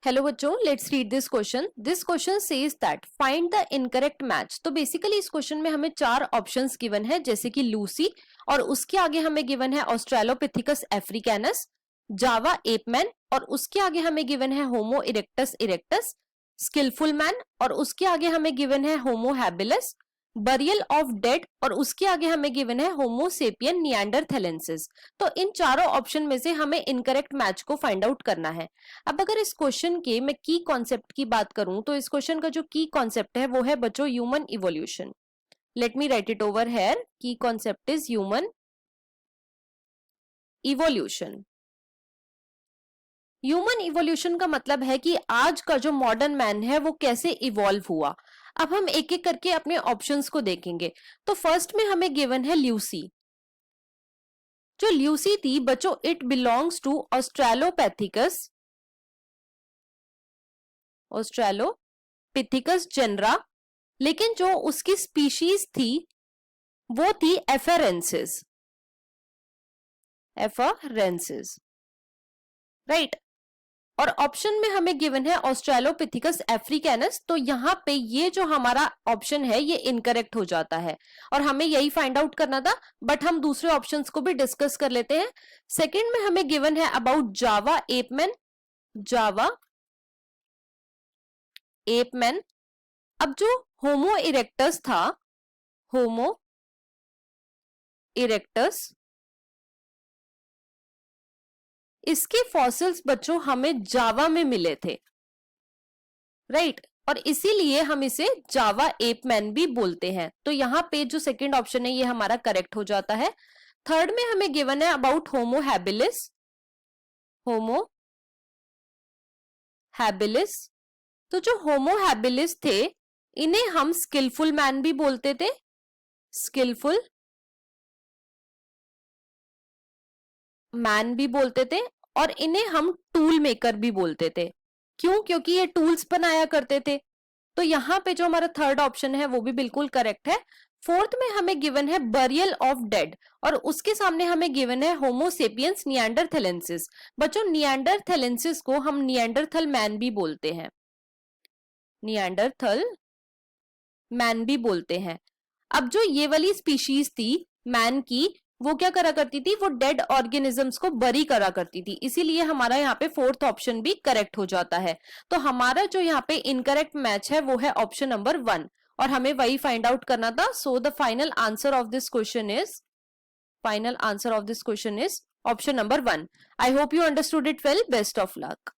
Hello बच्चों, let's read this question. This question says that find the incorrect match. तो basically इस question में हमें चार ऑप्शंस गिवन है, जैसे कि लूसी, और उसके आगे हमें गिवन है ऑस्ट्रेलोपिथिकस अफ्रीकैनस, जावा एपमैन, और उसके आगे हमें गिवन है होमो इरेक्टस इरेक्टस, स्किलफुल मैन, और उसके आगे हमें गिवन है होमो हैबिलस, बरियल ऑफ डेड, और उसके आगे हमें गिवन है होमो सेपियन निएंडरथैलेंसिस। तो इन चारों ऑप्शन में से हमें इनकरेक्ट मैच को फाइंड आउट करना है। अब अगर इस क्वेश्चन के मैं की कॉन्सेप्ट की बात करूं तो इस क्वेश्चन का जो की कॉन्सेप्ट है वो है बच्चों human evolution. Let me write it over here. Key concept is human evolution. Human evolution का मतलब है कि आज का जो मॉडर्न मैन है वो कैसे इवॉल्व हुआ। अब हम एक एक करके अपने ऑप्शंस को देखेंगे। तो फर्स्ट में हमें गिवन है ल्यूसी। जो ल्यूसी थी बच्चों, it belongs to australopithecus australopithecus genera, लेकिन जो उसकी स्पीशीज थी वो थी एफेरेंसिस। राइट। और ऑप्शन में हमें गिवन है ऑस्ट्रेलोपिथिकस अफ्रीकैनस। तो यहाँ पे ये जो हमारा ऑप्शन है ये इनकरेक्ट हो जाता है और हमें यही फाइंड आउट करना था, बट हम दूसरे ऑप्शंस को भी डिस्कस कर लेते हैं। सेकंड में हमें गिवन है अबाउट जावा एपमैन। अब जो होमो इरेक्टस था, होमो इरेक्टस, इसके फॉसिल्स बच्चों हमें जावा में मिले थे, राइट। और इसीलिए हम इसे जावा एपमैन भी बोलते हैं। तो यहाँ पे जो सेकंड ऑप्शन है ये हमारा करेक्ट हो जाता है। थर्ड में हमें गिवन है अबाउट होमो हैबिलिस। तो जो होमो हैबिलिस थे इन्हें हम स्किलफुल मैन भी बोलते थे, स्किलफुल मैन भी बोलते थे, और इन्हें हम टूल मेकर भी बोलते थे। क्यों? क्योंकि ये टूल्स बनाया करते थे। तो यहाँ पे जो हमारा थर्ड ऑप्शन है वो भी बिल्कुल करेक्ट है। फोर्थ में हमें गिवन है बरियल ऑफ डेड, और उसके सामने हमें गिवन है होमो सेपियंस निएंडरथैलेंसिस। बच्चों निएंडरथैलेंसिस को हम निएंडरथल मैन भी बोलते हैं, निएंडरथल मैन भी बोलते हैं। अब जो ये वाली स्पीशीज थी मैन की, वो क्या करा करती थी, वो डेड ऑर्गेनिजम्स को बरी करा करती थी। इसीलिए हमारा यहाँ पे फोर्थ ऑप्शन भी करेक्ट हो जाता है। तो हमारा जो यहाँ पे इनकरेक्ट मैच है वो है ऑप्शन नंबर 1, और हमें वही फाइंड आउट करना था। So the final answer of this question is option number 1। I hope you understood it well. Best of luck.